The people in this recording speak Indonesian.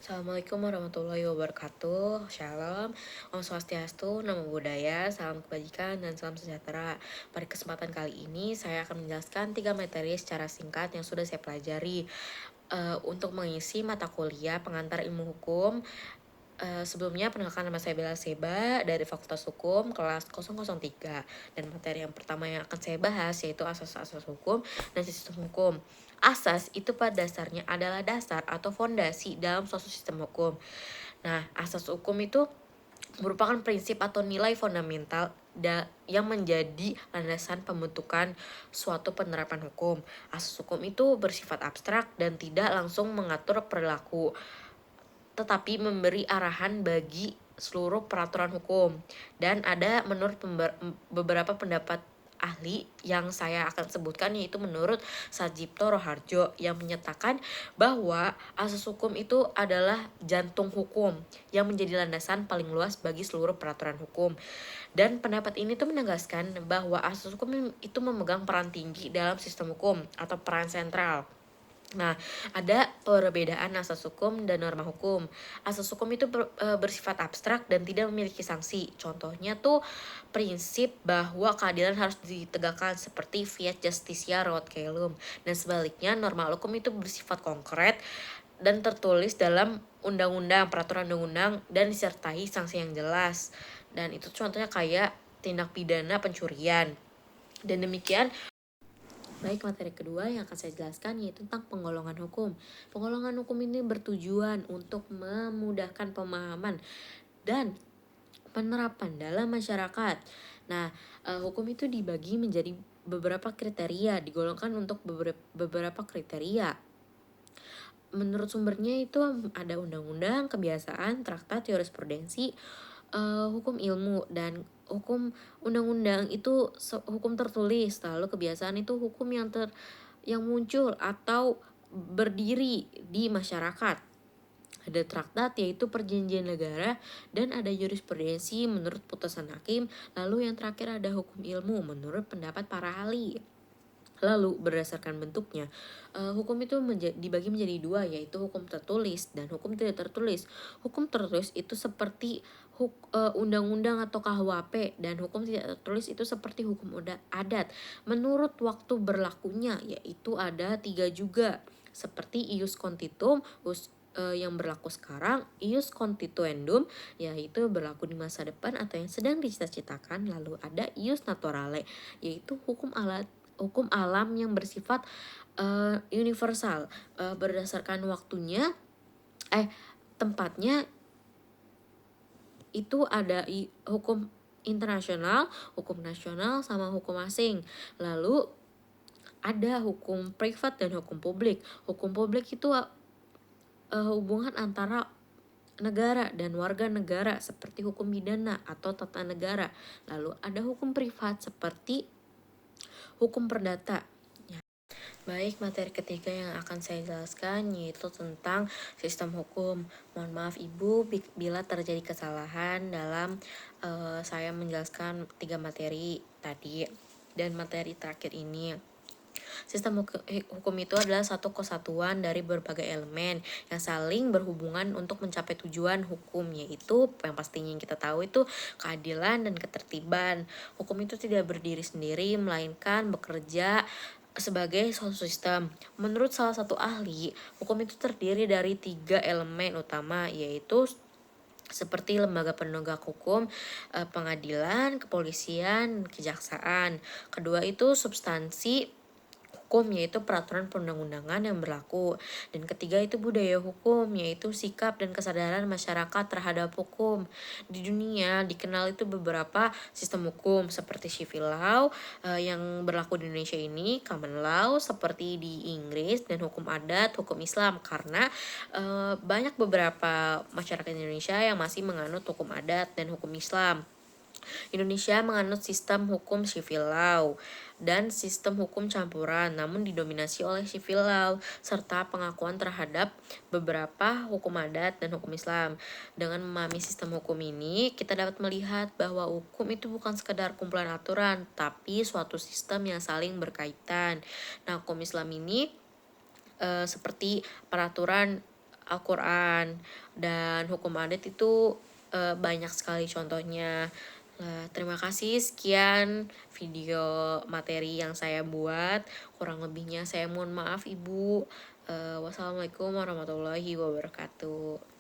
Assalamualaikum warahmatullahi wabarakatuh. Shalom, Om Swastiastu, Namo Buddhaya, salam kebajikan dan salam sejahtera. Pada kesempatan kali ini saya akan menjelaskan 3 materi secara singkat yang sudah saya pelajari untuk mengisi mata kuliah pengantar ilmu hukum. Sebelumnya perkenalkan, nama saya Bella Seba dari Fakultas Hukum kelas 003, dan materi yang pertama yang akan saya bahas yaitu asas-asas hukum dan sistem hukum. Asas itu pada dasarnya adalah dasar atau fondasi dalam suatu sistem hukum. Nah, asas hukum itu merupakan prinsip atau nilai fundamental yang menjadi landasan pembentukan suatu penerapan hukum. Asas hukum itu bersifat abstrak dan tidak langsung mengatur perilaku, tetapi memberi arahan bagi seluruh peraturan hukum. Dan ada menurut beberapa pendapat ahli yang saya akan sebutkan, yaitu menurut Sajipto Roharjo yang menyatakan bahwa asas hukum itu adalah jantung hukum yang menjadi landasan paling luas bagi seluruh peraturan hukum. Dan pendapat ini tuh menegaskan bahwa asas hukum itu memegang peran tinggi dalam sistem hukum atau peran sentral. Nah, ada perbedaan asas hukum dan norma hukum. Asas hukum itu bersifat abstrak dan tidak memiliki sanksi. Contohnya tuh prinsip bahwa keadilan harus ditegakkan seperti fiat justitia rod caelum. Dan sebaliknya, norma hukum itu bersifat konkret dan tertulis dalam undang-undang, peraturan undang-undang, dan disertai sanksi yang jelas. Dan itu contohnya kayak tindak pidana pencurian. Dan demikian. Baik, materi kedua yang akan saya jelaskan yaitu tentang penggolongan hukum. Penggolongan hukum ini bertujuan untuk memudahkan pemahaman dan penerapan dalam masyarakat. Nah, hukum itu dibagi menjadi beberapa kriteria, digolongkan untuk beberapa kriteria. Menurut sumbernya itu ada undang-undang, kebiasaan, traktat, jurisprudensi, hukum ilmu, dan hukum undang-undang itu hukum tertulis. Lalu kebiasaan itu hukum yang muncul atau berdiri di masyarakat. Ada traktat yaitu perjanjian negara, dan ada jurisprudensi menurut putusan hakim. Lalu yang terakhir ada hukum ilmu menurut pendapat para ahli. Lalu berdasarkan bentuknya, hukum itu dibagi menjadi dua, yaitu hukum tertulis dan hukum tidak tertulis. Hukum tertulis itu seperti undang-undang atau KUHP, dan hukum tidak tertulis itu seperti hukum adat. Menurut waktu berlakunya, yaitu ada 3 juga, seperti ius constitutum, yang berlaku sekarang, ius constituendum, yaitu berlaku di masa depan atau yang sedang dicita-citakan. Lalu ada ius naturale, yaitu hukum alam yang bersifat universal, berdasarkan tempatnya itu ada hukum internasional, hukum nasional, sama hukum asing. Lalu ada hukum privat dan hukum publik. Hukum publik itu hubungan antara negara dan warga negara seperti hukum pidana atau tata negara. Lalu ada hukum privat seperti hukum perdata. Baik, materi ketiga yang akan saya jelaskan yaitu tentang sistem hukum. Mohon maaf Ibu bila terjadi kesalahan dalam saya menjelaskan 3 materi tadi. Dan materi terakhir ini, sistem hukum itu adalah satu kesatuan dari berbagai elemen yang saling berhubungan untuk mencapai tujuan hukum, yaitu yang pastinya yang kita tahu itu keadilan dan ketertiban. Hukum itu tidak berdiri sendiri, melainkan bekerja sebagai suatu sistem. Menurut salah satu ahli, hukum itu terdiri dari 3 elemen utama, yaitu seperti lembaga penegak hukum, pengadilan, kepolisian, kejaksaan. Kedua itu substansi hukum, yaitu peraturan perundang-undangan yang berlaku. Dan ketiga itu budaya hukum, yaitu sikap dan kesadaran masyarakat terhadap hukum. Di dunia dikenal itu beberapa sistem hukum seperti civil law yang berlaku di Indonesia ini, common law seperti di Inggris, dan hukum adat, hukum Islam, karena banyak beberapa masyarakat Indonesia yang masih menganut hukum adat dan hukum Islam. Indonesia menganut sistem hukum civil law dan sistem hukum campuran, namun didominasi oleh civil law serta pengakuan terhadap beberapa hukum adat dan hukum Islam. Dengan memahami sistem hukum ini, kita dapat melihat bahwa hukum itu bukan sekedar kumpulan aturan, tapi suatu sistem yang saling berkaitan. Nah, hukum Islam ini seperti peraturan Al-Quran. Dan hukum adat itu banyak sekali contohnya. Terima kasih, sekian video materi yang saya buat. Kurang lebihnya saya mohon maaf Ibu. Wassalamualaikum warahmatullahi wabarakatuh.